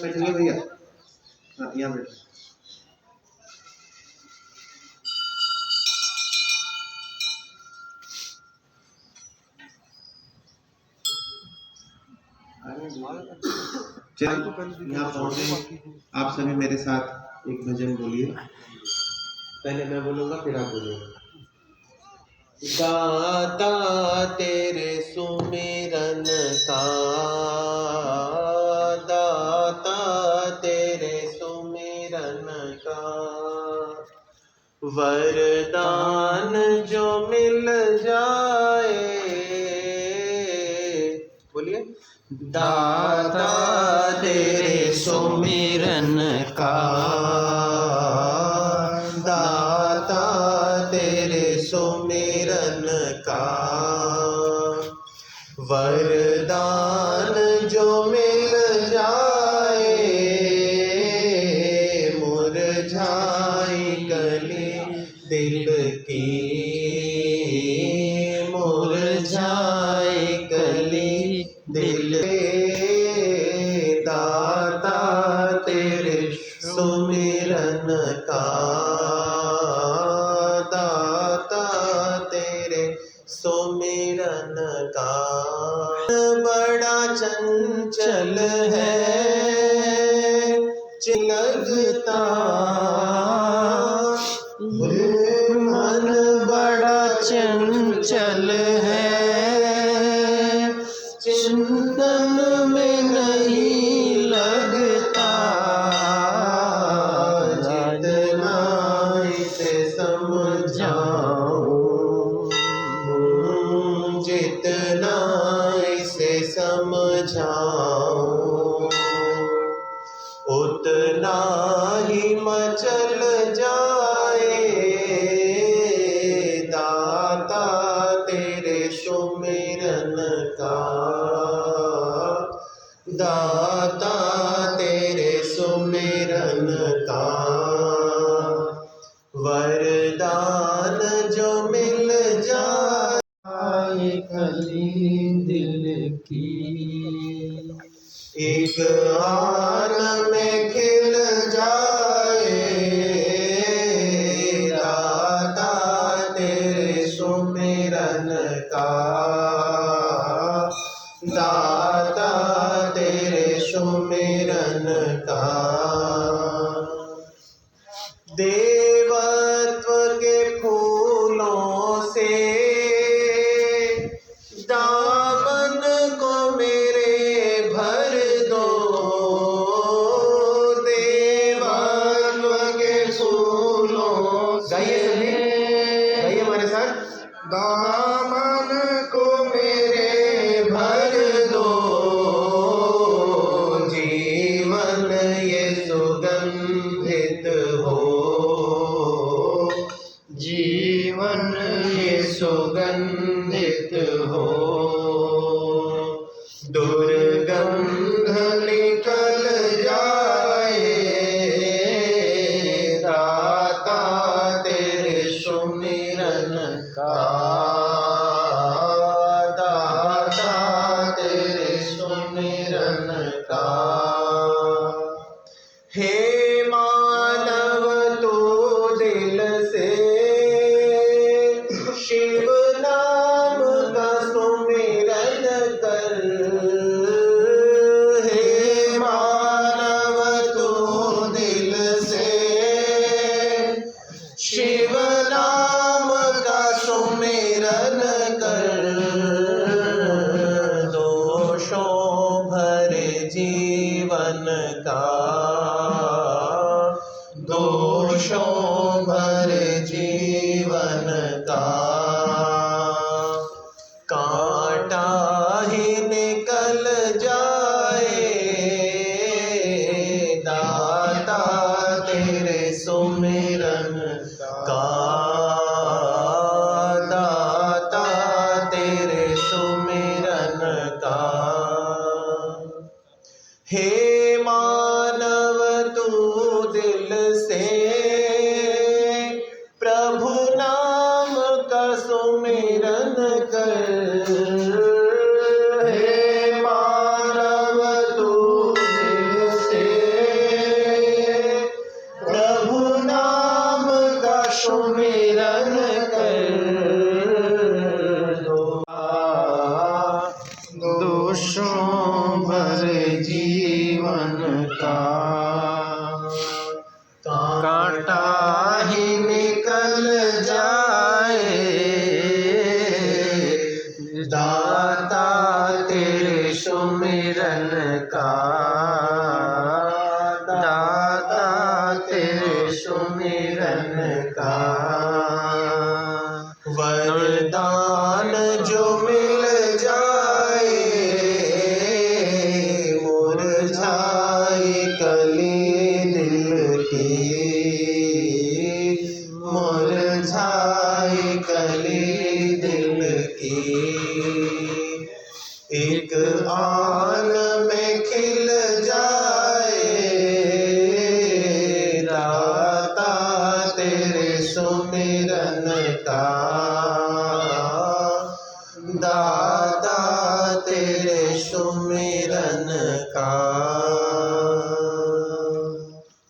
बैठिए भैया। हाँ, यहाँ बैठिए। चलिए यहाँ पहुँचे। आप सभी मेरे साथ एक भजन बोलिए। पहले मैं बोलूँगा फिर आप बोलिएगा। दाता तेरे सुमिरन का, दाता तेरे सुमिरन का, वरदान जो मिल जाए। बोलिए। दाता तेरे सुमिरन का, दाता तेरे सुमिरन का, वरदान जो मिल जाए। मुरझाई कली दिल की, मुरझाई कली दिल। दाता तेरे सुमिरन का, दाता तेरे सुमिरन का। बड़ा चंचल है चिलगता, मन बड़ा चंचल है, चिंतन में नहीं लगता। जितना इसे समझाऊं, जितना इसे समझाऊं, उतना ही मचल जाए। दाता तेरे सुमिरन का, दाता तेरे सुमिरन का, वरदान जो मिल जाए। कली दिल की एक आन में खिल जाए। दाता तेरे सुमिरन का, दाता तेरे सुमिरन का। देवत्व के फूलों से दामन को मेरे भर दो। देवत्व के फूलों से, गाइए हमारे साथ। दामन को मेरे भर दो। जीवन ये सुगंधित हो, जीवन ये सुगंधित हो। दुर्गंध निकल जाए। दाता तेरे सुमिरन का, दाता तेरे सुमिरन का। हे मानव तू दिल से शिव नाम का सुमिरन कर। हे मानव तू दिल से शिव नाम का सुमिरन कर। दोषों भरे जीवन का, दोषों भरे जीवन का, कांटा ही निकल जाए। दाता तेरे सुमिरन का, दाता तेरे सुमिरन का। हे मानव तू दिल से प्रभु नाम का जीवन का कांटा ही निकल जाए, दाता तेरे सुमिरन का, दाता तेरे सुमिरन का। वरदान जो मिल जाए, मुरझाए कली दिल की, मुरझाए कली दिल की। एक आन में खिल जाए, दाता तेरे सुमिरन का, दाता तेरे सुमिरन का।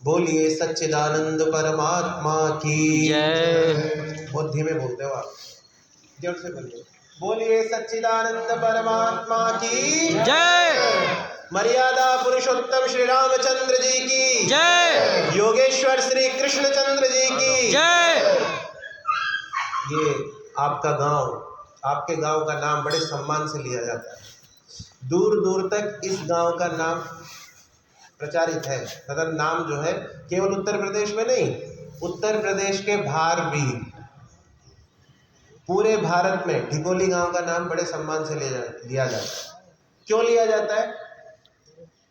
बोलिए सच्चिदानंद परमात्मा की जय। बहुत धीमे बोलते हो आप, जोर से बोलिए। बोलिए सच्चिदानंद परमात्मा की जय। मर्यादा पुरुषोत्तम श्री रामचंद्र जी की जय। योगेश्वर श्री कृष्णचंद्र जी की जय। ये आपका गांव, आपके गांव का नाम बड़े सम्मान से लिया जाता है। दूर दूर तक इस गांव का नाम प्रचारित है। मतलब नाम जो है केवल उत्तर प्रदेश में नहीं, उत्तर प्रदेश के बाहर भी, पूरे भारत में ढिकोली गांव का नाम बड़े सम्मान से लिया जाता है। क्यों लिया जाता है?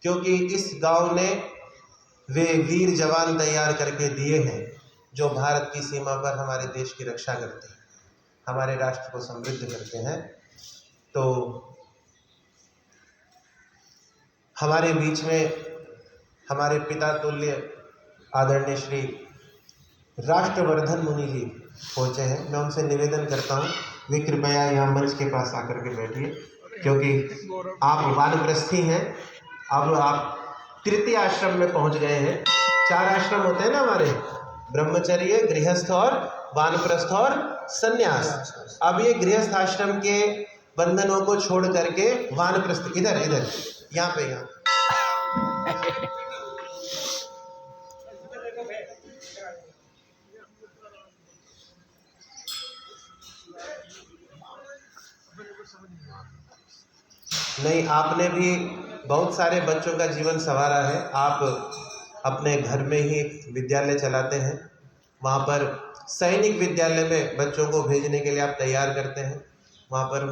क्योंकि इस गांव ने वे वीर जवान तैयार करके दिए हैं जो भारत की सीमा पर हमारे देश की रक्षा करते हैं, हमारे राष्ट्र को समृद्ध करते हैं। तो हमारे बीच में हमारे पिता तुल्य आदरणीय श्री राष्ट्रवर्धन मुनि जी पहुँचे हैं। मैं उनसे निवेदन करता हूँ वे कृपया यहाँ मंच के पास आकर के बैठिए, क्योंकि आप वानप्रस्थी हैं। अब आप तृतीय आश्रम में पहुँच गए हैं। 4 आश्रम होते हैं ना हमारे, ब्रह्मचर्य, गृहस्थ और वानप्रस्थ और संन्यास। अब ये गृहस्थ आश्रम के बंधनों को छोड़ करके वानप्रस्थ, इधर इधर यहाँ पे, यहाँ नहीं, आपने भी बहुत सारे बच्चों का जीवन संवारा है। आप अपने घर में ही विद्यालय चलाते हैं, वहाँ पर सैनिक विद्यालय में बच्चों को भेजने के लिए आप तैयार करते हैं। वहाँ पर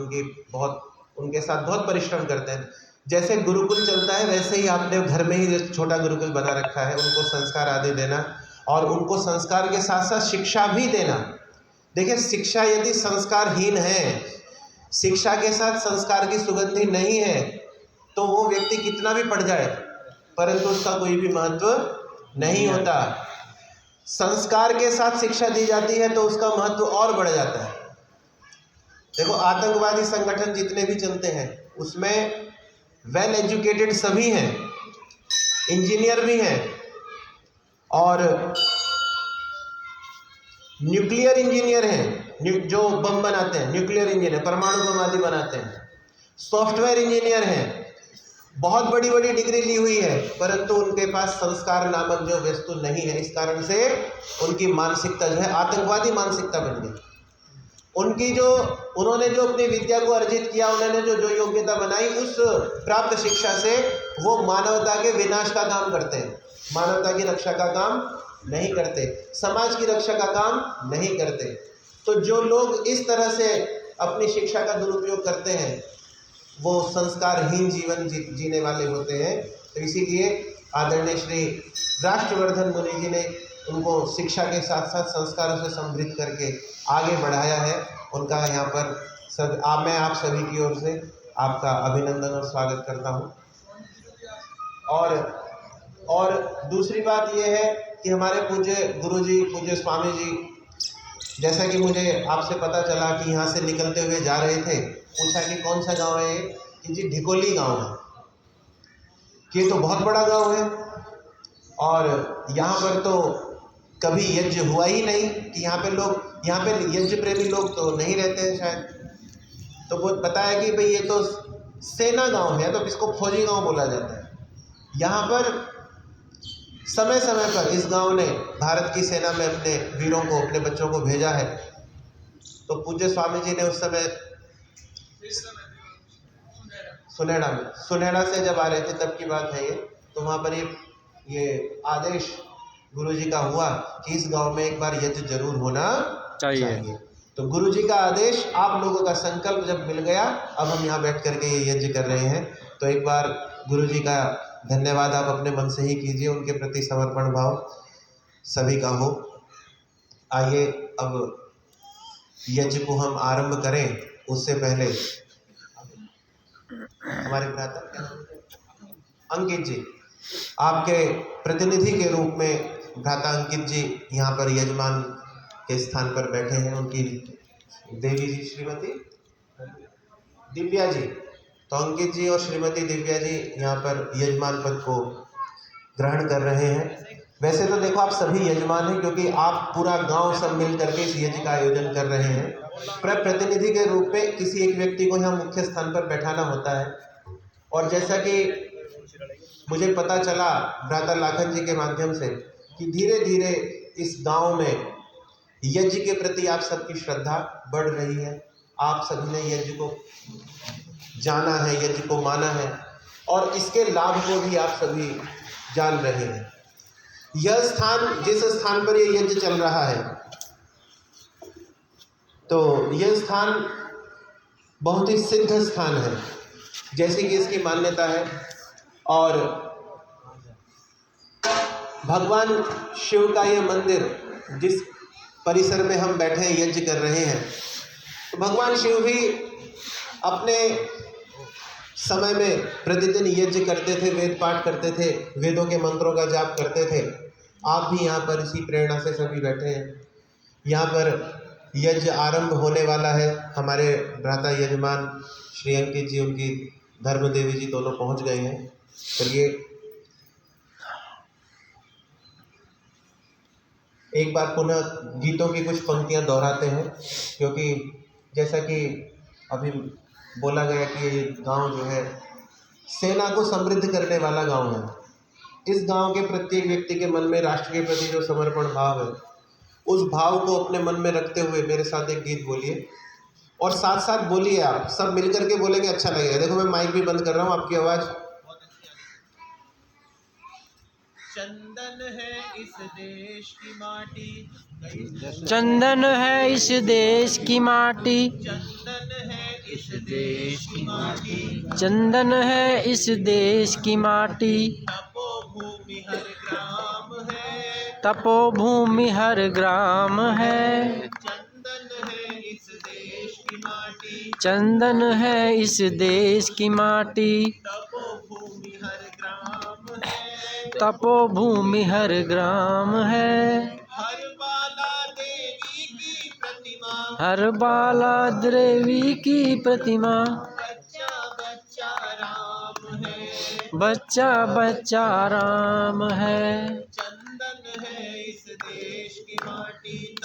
उनके साथ बहुत परिश्रम करते हैं। जैसे गुरुकुल चलता है वैसे ही आपने घर में ही छोटा गुरुकुल बना रखा है। उनको संस्कार आदि देना और उनको संस्कार के साथ साथ शिक्षा भी देना। देखिए, शिक्षा यदि संस्कारहीन है, शिक्षा के साथ संस्कार की सुगंधी नहीं है, तो वो व्यक्ति कितना भी पढ़ जाए परंतु उसका कोई भी महत्व नहीं होता। संस्कार के साथ शिक्षा दी जाती है तो उसका महत्व और बढ़ जाता है। देखो, आतंकवादी संगठन जितने भी चलते हैं उसमें वेल एजुकेटेड सभी हैं, इंजीनियर भी हैं और न्यूक्लियर इंजीनियर हैं जो बम बनाते हैं, न्यूक्लियर इंजीनियर परमाणु बम आदि बनाते हैं, सॉफ्टवेयर इंजीनियर हैं, बहुत बड़ी बड़ी डिग्री ली हुई है, परंतु उनके पास संस्कार नामक जो वस्तु नहीं है। इस कारण से उनकी मानसिकता जो है आतंकवादी मानसिकता बन गई। उन्होंने जो अपनी विद्या को अर्जित किया, उन्होंने जो योग्यता बनाई, उस प्राप्त शिक्षा से वो मानवता के विनाश का काम करते हैं, मानवता की रक्षा का काम नहीं करते, समाज की रक्षा का काम नहीं करते। तो जो लोग इस तरह से अपनी शिक्षा का दुरुपयोग करते हैं वो संस्कारहीन जीवन जीने वाले होते हैं। तो इसीलिए आदरणीय श्री राष्ट्रवर्धन मुनि जी ने उनको शिक्षा के साथ साथ संस्कारों से समृद्ध करके आगे बढ़ाया है। उनका यहाँ पर मैं आप सभी की ओर से आपका अभिनंदन और स्वागत करता हूँ। और दूसरी बात यह है कि हमारे पूज्य गुरुजी, पूज्य स्वामी जी, जैसा कि मुझे आपसे पता चला कि यहाँ से निकलते हुए जा रहे थे, पूछा कि कौन सा गांव है ये, कि जी ढिकोली गांव है। कि तो बहुत बड़ा गांव है और यहाँ पर तो कभी यज्ञ हुआ ही नहीं, कि यहाँ पे यज्ञ प्रेमी लोग तो नहीं रहते हैं शायद। तो वो बताया कि भाई ये तो सेना गांव है, तो इसको फौजी गांव बोला जाता है। यहाँ पर समय समय पर इस गांव ने भारत की सेना में अपने वीरों को, अपने बच्चों को भेजा है। तो पूज्य स्वामी जी ने उस समय सुनहरा से जब आ रहे थे तब की बात है ये, तो वहाँ पर ये आदेश गुरु जी का हुआ कि इस गांव में एक बार यज्ञ जरूर होना चाहिए। तो गुरु जी का आदेश, आप लोगों का संकल्प जब मिल गया, अब हम यहाँ बैठ करके ये यज्ञ कर रहे हैं। तो एक बार गुरु जी का धन्यवाद आप अपने मन से ही कीजिए, उनके प्रति समर्पण भाव सभी का हो। आइए अब यज्ञ को हम आरंभ करें, उससे पहले हमारे भ्राता अंकित जी, आपके प्रतिनिधि के रूप में भ्राता अंकित जी यहाँ पर यजमान के स्थान पर बैठे हैं। उनकी देवी जी श्रीमती दिव्या जी, तो अंकित जी और श्रीमती दिव्या जी यहाँ पर यजमान पद को ग्रहण कर रहे हैं। वैसे तो देखो आप सभी यजमान हैं, क्योंकि आप पूरा गांव सब मिल करके इस यज्ञ का आयोजन कर रहे हैं। पर प्रतिनिधि के रूप में किसी एक व्यक्ति को यहाँ मुख्य स्थान पर बैठाना होता है। और जैसा कि मुझे पता चला भ्राता लाखन जी के माध्यम से कि धीरे धीरे इस गांव में यज्ञ के प्रति आप सबकी श्रद्धा बढ़ रही है। आप सभी ने यज्ञ को जाना है, यज्ञ को माना है, और इसके लाभ को भी आप सभी जान रहे हैं। यह स्थान, जिस स्थान पर यह यज्ञ चल रहा है, तो यह स्थान बहुत ही सिद्ध स्थान है, जैसे कि इसकी मान्यता है। और भगवान शिव का यह मंदिर, जिस परिसर में हम बैठे यज्ञ कर रहे हैं, तो भगवान शिव भी अपने समय में प्रतिदिन यज्ञ करते थे, वेद पाठ करते थे, वेदों के मंत्रों का जाप करते थे। आप भी यहाँ पर इसी प्रेरणा से सभी बैठे हैं। यहाँ पर यज्ञ आरंभ होने वाला है। हमारे भ्राता यजमान श्री अंकित जी, उनकी धर्म देवी जी दोनों पहुँच गए हैं। चलिए एक बार पुनः गीतों की कुछ पंक्तियाँ दोहराते हैं, क्योंकि जैसा कि अभी बोला गया कि ये गांव जो है सेना को समृद्ध करने वाला गांव है। इस गांव के प्रत्येक व्यक्ति के मन में राष्ट्र के प्रति जो समर्पण भाव है, उस भाव को अपने मन में रखते हुए मेरे साथ एक गीत बोलिए, और साथ साथ बोलिए, आप सब मिलकर के बोलेंगे, अच्छा लगेगा। देखो मैं माइक भी बंद कर रहा हूँ, आपकी आवाज़। चंदन है इस देश की माटी, चंदन है इस देश की माटी, चंदन है इस देश की माटी, चंदन है इस देश की माटी। तपोभूमि हर ग्राम है, तपोभूमि हर ग्राम है, चंदन है इस देश की माटी, चंदन है इस देश की माटी। तपोभूमि हर ग्राम है, तपोभूमि हर ग्राम है। हर बाला देवी की प्रतिमा, हर बाला देवी की प्रतिमा, बच्चा बच्चा राम है, बच्चा बच्चा राम है। चंदन है इस देश की माटी,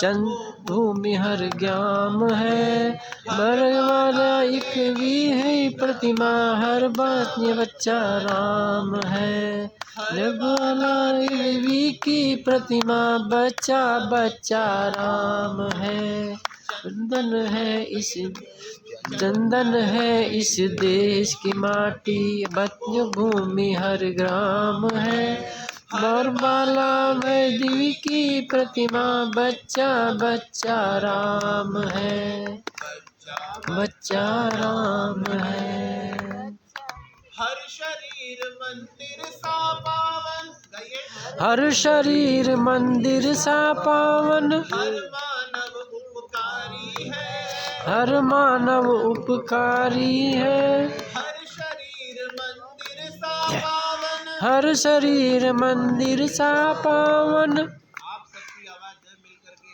भूमि हर ग्राम है, बरवाला एक भी है प्रतिमा, हर बात ये बच्चा राम है। बरवाला देवी की प्रतिमा, बच्चा बच्चा राम है। चंदन है इस देश की माटी, बच्चा भूमि हर ग्राम है, बरबाला देवी की प्रतिमा, बच्चा बच्चा राम है, बच्चा राम है। हर शरीर मंदिर सा पावन, हर शरीर मंदिर सा पावन, हर मानव उपकारी है, हर मानव उपकारी है। हर शरीर मंदिर सा पावन, हर शरीर मंदिर सा पावन। आप सबकी आवाज मिल करके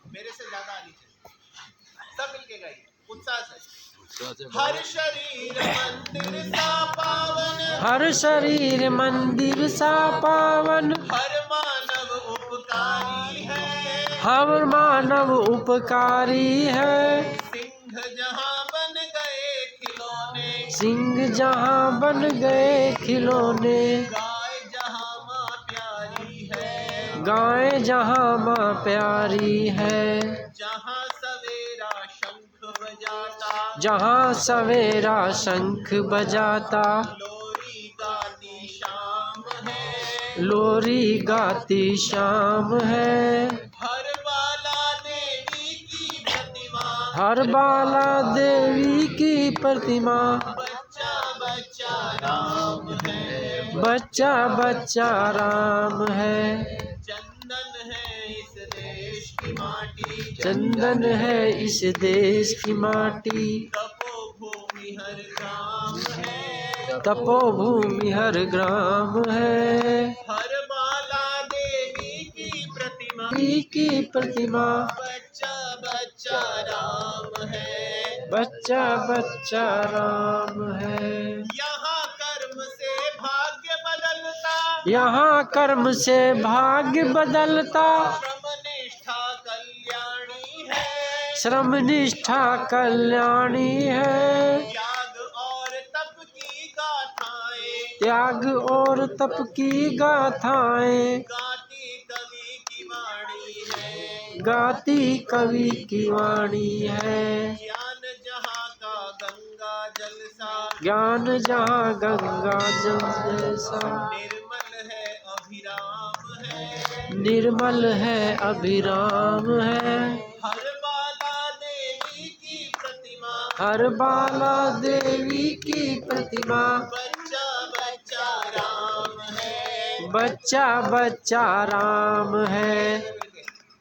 मेरे से ज्यादा आनी चाहिए, सब मिलके गाइए उत्साह से। हर शरीर मंदिर सा पावन, हर शरीर मंदिर सा पावन, हर मानव उपकारी है, हर मानव उपकारी है। सिंह जहाँ बन गए खिलौने, सिंह जहाँ बन गए खिलौने, गाएं जहाँ माँ प्यारी है। जहाँ सवेरा शंख बजाता, जहाँ सवेरा शंख बजाता, लोरी गाती शाम है। लोरी गाती शाम है। हर बाला देवी की प्रतिमा, हर बाला देवी की प्रतिमा, बच्चा बच्चा राम है। बच्चा बच्चा राम है। चंदन है इस देश की माटी, चंदन है इस देश की माटी, तपोभूमि हर ग्राम है। तपोभूमि हर ग्राम है। हर बाला देवी की प्रतिमा, देवी की प्रतिमा, बच्चा बच्चा राम है। बच्चा बच्चा राम है। यहाँ कर्म से भाग्य बदलता, यहाँ कर्म से भाग्य बदलता, श्रम निष्ठा कल्याणी है। श्रम निष्ठा कल्याणी है। त्याग और तप की गाथाएं, त्याग और तप की गाथाएं, गाती कवि की वाणी है। गाती कवि की वाणी है। ज्ञान जहाँ का गंगा जल सा, ज्ञान जहाँ गंगा जल जैसा, निर्मल है अभिराम है। निर्मल है अभिराम है। हर बाला देवी की प्रतिमा, हर बाला देवी की प्रतिमा, बच्चा बच्चा राम है। बच्चा बच्चा राम है।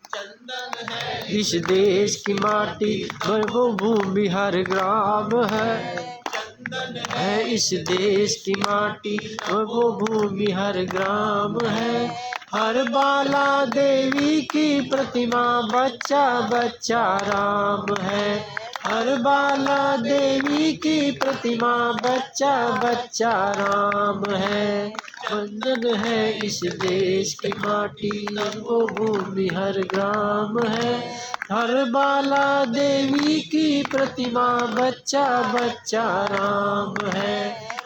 चंदन है इस देश की माटी, भूमि हर ग्राम है। चंदन है इस देश की माटी, भूमि हर ग्राम है। हर बाला देवी की प्रतिमा, बच्चा बच्चा राम है। हर बाला देवी की प्रतिमा, बच्चा बच्चा राम है। वंदन है इस देश की माटी, वो भूमि हर ग्राम है। हर बाला देवी की प्रतिमा, बच्चा बच्चा राम है।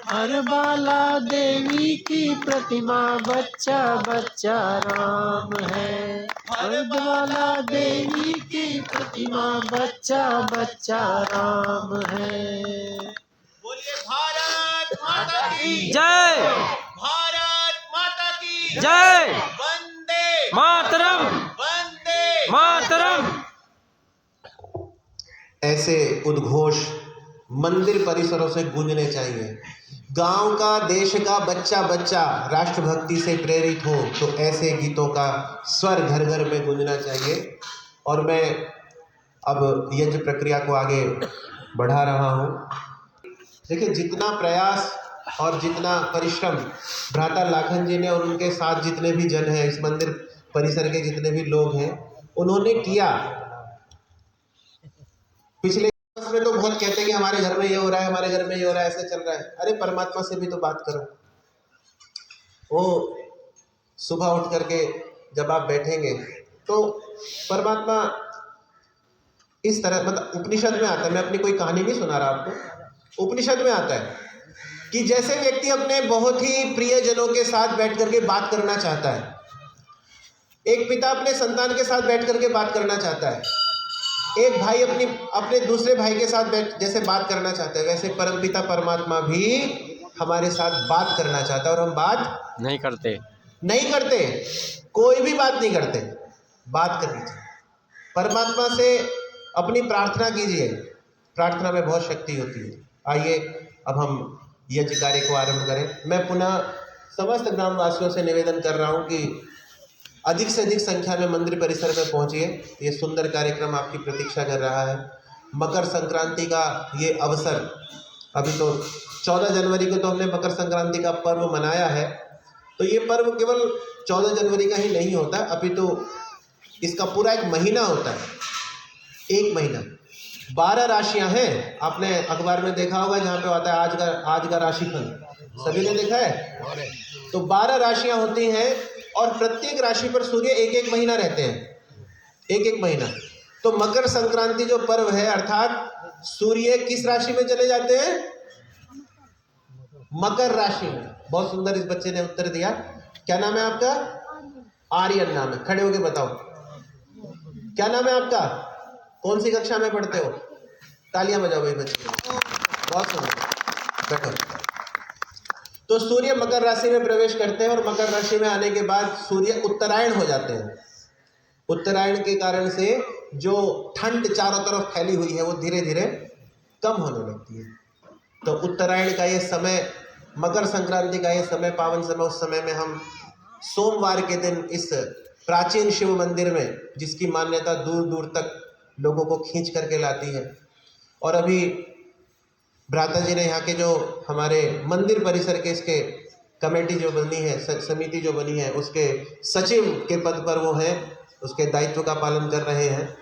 हर बाला देवी की प्रतिमा, बच्चा बच्चा राम है। हर बाला देवी की प्रतिमा, बच्चा बच्चा राम है। बोलिए भारत माता की जय। भारत माता की जय। वंदे मातरम। वंदे मातरम। ऐसे उद्घोष मंदिर परिसरों से गूंजने चाहिए। गांव का, देश का बच्चा बच्चा राष्ट्रभक्ति से प्रेरित हो तो ऐसे गीतों का स्वर घर घर में गूंजना चाहिए। और मैं अब यज्ञ प्रक्रिया को आगे बढ़ा रहा हूँ। देखिए, जितना प्रयास और जितना परिश्रम भ्राता लाखन जी ने और उनके साथ जितने भी जन हैं, इस मंदिर परिसर के जितने भी लोग हैं, उन्होंने किया। पिछले वर्ष में तो बहुत कहते हैं कि हमारे घर में ये हो रहा है, हमारे घर में ये हो रहा है, ऐसे चल रहा है। अरे परमात्मा से भी तो बात करो। वो सुबह उठ करके जब आप बैठेंगे तो परमात्मा इस तरह, मतलब उपनिषद में आता है, मैं अपनी कोई कहानी नहीं सुना रहा आपको, उपनिषद में आता है कि जैसे व्यक्ति अपने बहुत ही प्रियजनों के साथ बैठ करके बात करना चाहता है, एक पिता अपने संतान के साथ बैठ करके बात करना चाहता है, एक भाई अपने दूसरे भाई के साथ जैसे बात करना चाहता है, वैसे परमपिता परमात्मा भी हमारे साथ बात करना चाहता है। और हम बात नहीं करते। कोई भी बात नहीं करते। बात करनी चाहिए। परमात्मा से अपनी प्रार्थना कीजिए, प्रार्थना में बहुत शक्ति होती है। आइए अब हम यज्ञ कार्य को आरंभ करें। मैं पुनः समस्त ग्रामवासियों से निवेदन कर रहा हूं कि अधिक से अधिक संख्या में मंदिर परिसर में पहुंचिए। ये सुंदर कार्यक्रम आपकी प्रतीक्षा कर रहा है। मकर संक्रांति का ये अवसर, अभी तो 14 जनवरी को तो हमने मकर संक्रांति का पर्व मनाया है, तो ये पर्व केवल 14 जनवरी का ही नहीं होता, अभी तो इसका पूरा एक महीना होता है। एक महीना 12 राशियां हैं। आपने अखबार में देखा होगा जहाँ पे आता है आज का राशिफल, सभी ने देखा है। तो 12 राशियां होती हैं और प्रत्येक राशि पर सूर्य एक महीना रहते हैं, एक महीना। तो मकर संक्रांति जो पर्व है, अर्थात सूर्य किस राशि में चले जाते हैं? मकर राशि में। बहुत सुंदर इस बच्चे ने उत्तर दिया। क्या नाम है आपका? आर्यन नाम है। खड़े होके बताओ क्या नाम है आपका, कौन सी कक्षा में पढ़ते हो? तालियां बजाओ भाई बच्चे के लिए। बहुत सुंदर, बैठो। तो सूर्य मकर राशि में प्रवेश करते हैं और मकर राशि में आने के बाद सूर्य उत्तरायण हो जाते हैं। उत्तरायण के कारण से जो ठंड चारों तरफ फैली हुई है वो धीरे धीरे कम होने लगती है। तो उत्तरायण का ये समय, मकर संक्रांति का ये समय, पावन समय, उस समय में हम सोमवार के दिन इस प्राचीन शिव मंदिर में, जिसकी मान्यता दूर दूर तक लोगों को खींच करके लाती है, और अभी भ्राता जी ने यहाँ के जो हमारे मंदिर परिसर के इसके कमेटी जो बनी है, समिति जो बनी है, उसके सचिव के पद पर वो हैं, उसके दायित्व का पालन कर रहे हैं।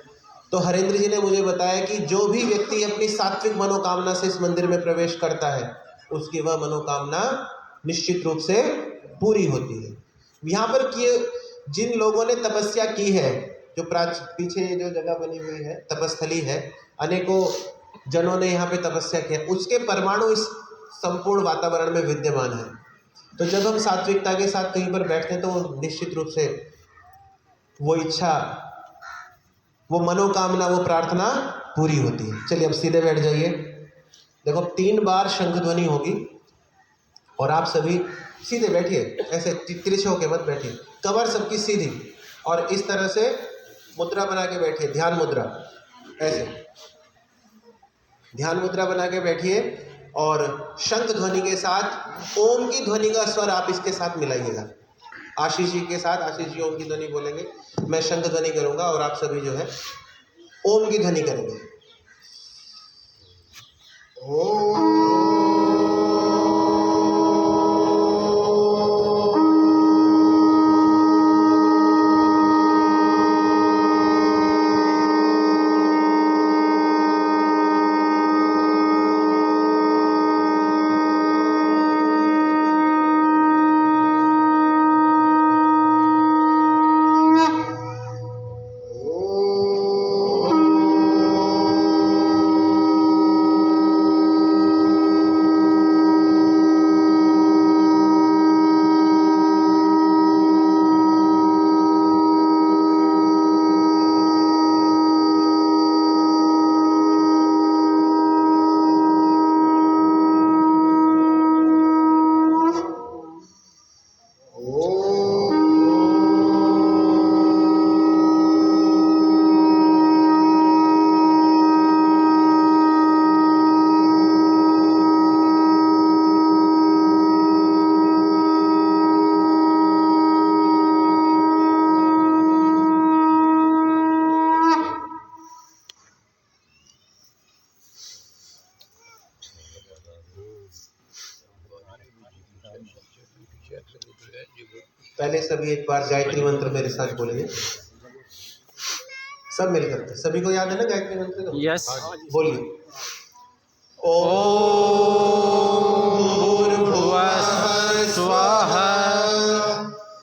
तो हरेंद्र जी ने मुझे बताया कि जो भी व्यक्ति अपनी सात्विक मनोकामना से इस मंदिर में प्रवेश करता है, उसकी वह मनोकामना निश्चित रूप से पूरी होती है। यहाँ पर किए जिन लोगों ने तपस्या की है, जो पीछे जो जगह बनी हुई है तपस्थली है, अनेकों जनों ने यहाँ पे तपस्या किया, उसके परमाणु इस संपूर्ण वातावरण में विद्यमान है। तो जब हम सात्विकता के साथ कहीं पर बैठते हैं तो वो निश्चित रूप से वो इच्छा, वो मनोकामना, वो प्रार्थना पूरी होती है। चलिए अब सीधे बैठ जाइए। देखो 3 बार शंख ध्वनि होगी और आप सभी सीधे बैठिए, ऐसे तिरछे होके मत बैठिए, कमर सबकी सीधी, और इस तरह से मुद्रा बना के बैठिए, ध्यान मुद्रा, ऐसे ध्यान मुद्रा बना के बैठिए। और शंख ध्वनि के साथ ओम की ध्वनि का स्वर आप इसके साथ मिलाइएगा। आशीष जी के साथ, आशीष जी ओम की ध्वनि बोलेंगे, मैं शंख ध्वनि करूंगा और आप सभी जो है ओम की ध्वनि करेंगे। ओम। पहले सभी एक बार गायत्री मंत्र मेरे साथ बोलिए, सब मिलकर। सभी को याद है ना गायत्री मंत्र? यस, बोलिए। ओम भूर्भुवः स्वाहा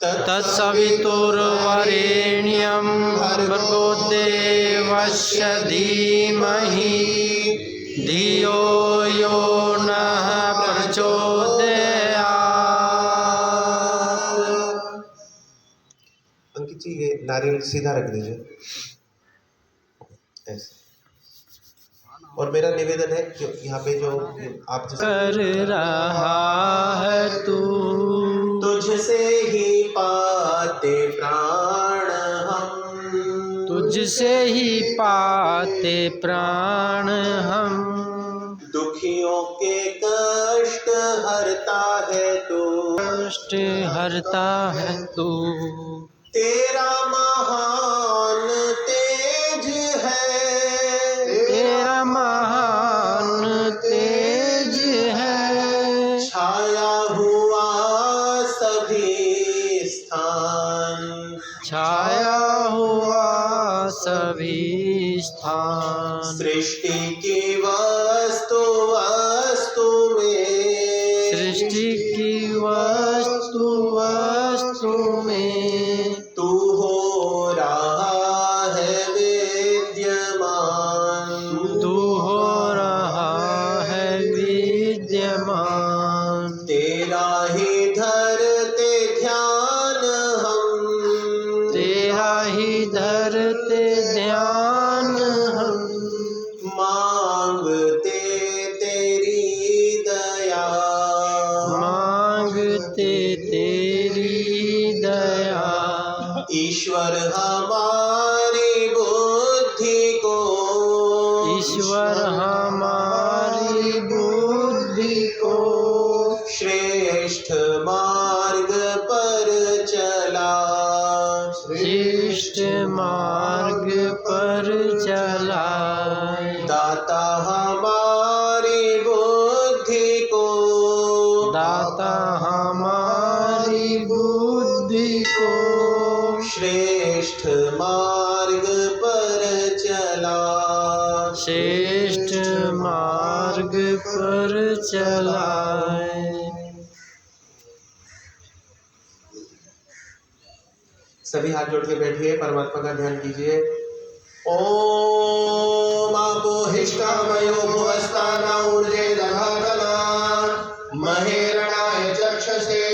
तत्सवितुर्वरेण्यं भर्गो देवस्य धीमहि धियो यो नः प्रचोदयात्। अंकित जी ये नारियल सीधा रख दीजिए ऐसे। और मेरा निवेदन है कि यहाँ पे जो आप कर रहा है तू, तुझसे ही पाते प्राण हम, तुझसे ही पाते प्राण हम, दुखियों के कष्ट हरता है तू, कष्ट हरता है तू, तेरा महान तेज है, तेरा महान तेज है, छाया हुआ सभी स्थान, छाया हुआ सभी स्थान, सृष्टि की वस्तु वस्तु में, सृष्टि की वस्तु वस्तु में तू हो रहा है विद्यमान, तू हो रहा है विद्यमान, तेरा ही धरते ध्यान हम, परिचया। ईश्वर हमारी बुद्धि को, ईश्वर हमारी बुद्धि को श्रेष्ठ मार्ग पर चला, श्रेष्ठ मार्ग पर चलाए। दाता हमारी बुद्धि को, दाता हमारी बुद्धि को श्रेष्ठ मार्ग पर चला, श्रेष्ठ मार्ग पर चलाए। सभी हाथ जोड़ के बैठिए, परमात्मा का ध्यान कीजिए। ओम आपो हिष्ठामयो भुवस्ताना ऊर्जे दधातना महेरणाय चक्षसे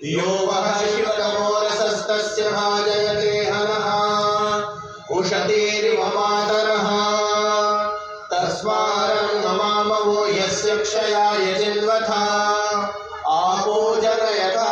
यो वः शिवतमोरसस्तस्य भाजयते हनः उषतीरिव मातरः तस्मारं नमामो यस्य क्षयाय जिन्वथा आपो जनयथा